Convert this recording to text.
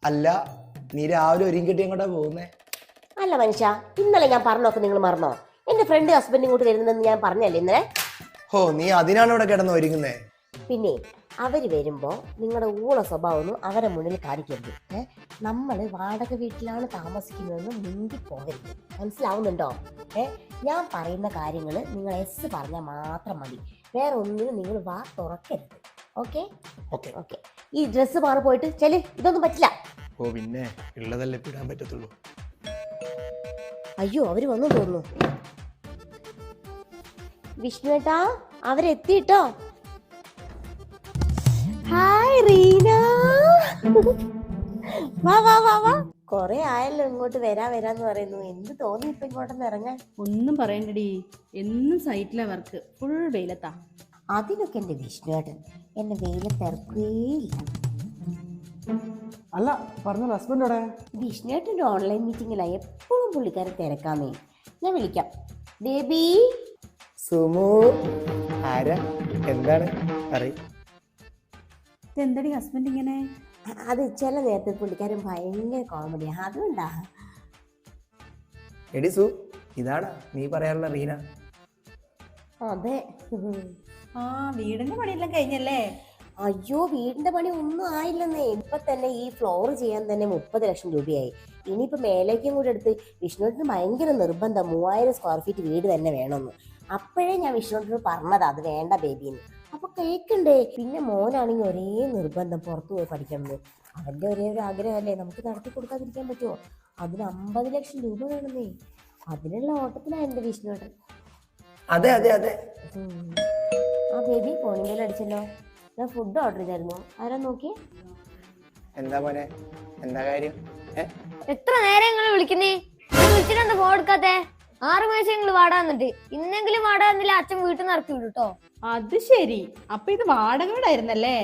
അല്ല, നീ രാവിലെ ഒരുങ്ങിട്ട് എങ്ങോട്ടാ പോകുന്നേ? അല്ല മനുഷ്യ, ഇന്നലെ ഞാൻ പറഞ്ഞൊക്കെ നിങ്ങൾ മറന്നോ? എന്റെ ഫ്രണ്ട് ഹസ്ബൻഡ് ഇങ്ങോട്ട് വരുന്നെന്ന് ഞാൻ പറഞ്ഞല്ലേ ഇന്നലെ. ഹോ, നീ അതിനാണ് ഇവിടെ കിടന്ന് ഒരുങ്ങുന്നേ? പിന്നെ അവര് വരുമ്പോ നിങ്ങളുടെ ഊള സ്വഭാവമൊന്നും അവരെ മുന്നിൽ കാണിക്കരുത്. നമ്മൾ വാടക വീട്ടിലാണ് താമസിക്കുന്നതെന്ന് മുന്തി പോകരുത്. മനസ്സിലാവുന്നുണ്ടോ? ഞാൻ പറയുന്ന കാര്യങ്ങൾ നിങ്ങൾ എസ് പറഞ്ഞാൽ മാത്രം മതി. വേറെ ഒന്നിനും നിങ്ങൾ വാ തുറക്കരുത്. Okay okay. ഈ ഡ്രസ്സ് മാറി പോയിട്ട് ചെല്, ഇതൊന്നും പറ്റില്ല. ഓ പിന്നെ ഉള്ളതല്ലേ ഇടാൻ പറ്റത്തുള്ളൂ. അയ്യോ, അവര് വന്നു തോന്നുന്നു. വിഷ്ണുവേട്ടാ, അവരെത്തിട്ടോ. ഹായ് റീന, വാ വാ വാ വാ. കൊറേ ആയല്ലോ ഇങ്ങോട്ട് വരാന്ന് പറയുന്നു. എന്ത് തോന്നി ഇപ്പൊ ഇങ്ങോട്ടൊന്ന് ഇറങ്ങാൻ? ഒന്നും പറയണ്ടടി, എന്നും സൈറ്റിലെ വർക്ക്, ഫുൾ വെയിലത്താ. അതിനൊക്കെ എന്റെ വിഷ്ണുവേട്ടൻ എന്നെ വെയിലത്തിറക്കുകയില്ല. അല്ല, പറഞ്ഞ ഹസ്ബൻഡോടെ? വിഷ്ണുവേട്ടൻ്റെ ഓൺലൈൻ മീറ്റിങ്ങിലായി എപ്പോഴും പുള്ളിക്കാരെ തിരക്കാമേ. ഞാൻ വിളിക്കാം. ബേബി. സുമു, ആരാ? എന്താണ് പറയ്. എന്തടി ഹസ്ബൻഡ് ഇങ്ങനെ? അത് ചില നേരത്തെ പുള്ളിക്കാരൻ ഭയങ്കര കോമഡിയാ, അതുകൊണ്ടാ. എടി സു, ഇതാടാ നീ പറയാനുള്ള റീന. അതെ. ആ, വീടിന്റെ പണിയെല്ലാം കഴിഞ്ഞല്ലേ? അയ്യോ, വീടിന്റെ പണി ഒന്നും ആയില്ലെന്നേ. ഇപ്പൊ തന്നെ ഈ ഫ്ലോർ ചെയ്യാൻ തന്നെ 30 ലക്ഷം രൂപയായി. ഇനിയിപ്പോ മേലേക്കും കൂടെ എടുത്ത് വിഷ്ണുവിന് ഭയങ്കര നിർബന്ധം 3000 സ്ക്വയർ ഫീറ്റ് വീട് തന്നെ വേണമെന്ന്. അപ്പോഴേ ഞാൻ വിഷ്ണുവിനോട് പറഞ്ഞത് അത് വേണ്ട ബേബിന്ന്. അപ്പൊ കേൾക്കണ്ടേ. പിന്നെ മോനാണെങ്കിൽ ഒരേ നിർബന്ധം പുറത്തു പോയി പഠിക്കണമെന്ന്. അവന്റെ ഒരേ ഒരു ആഗ്രഹമല്ലേ, നമുക്ക് നടത്തി കൊടുക്കാതിരിക്കാൻ പറ്റുമോ? അതിന് 50 ലക്ഷം രൂപ വേണമെന്നേ. അതിനുള്ള ഓട്ടത്തിനാണ് എന്റെ വിഷ്ണുവേട്ടൻ. അതെ അതെ അതെ. ആ ബേബി ഫോണിൽ അടിച്ചല്ലോ. ഞാൻ ഫുഡ് ഓർഡർ ചെയ്തായിരുന്നു. ആരാ നോക്കി? എന്താ മോനെ, എന്താ കാര്യം? എത്ര നേരം നിങ്ങൾ വിളിക്കുന്നേ? വിളിച്ചിട്ട് എന്താ ഫോൺ എടുക്കാത്തെ? 6 മാസം നിങ്ങൾ വാടാന്നിട്ട് ഇന്നെങ്കിലും വാടാന്നില്ല. അച്ഛൻ വീട്ടിൽ നിന്ന് ഇറക്കി വിടുട്ടോ. അത് ശരി, അപ്പൊ ഇത് വാടക വീടായിരുന്നല്ലേ?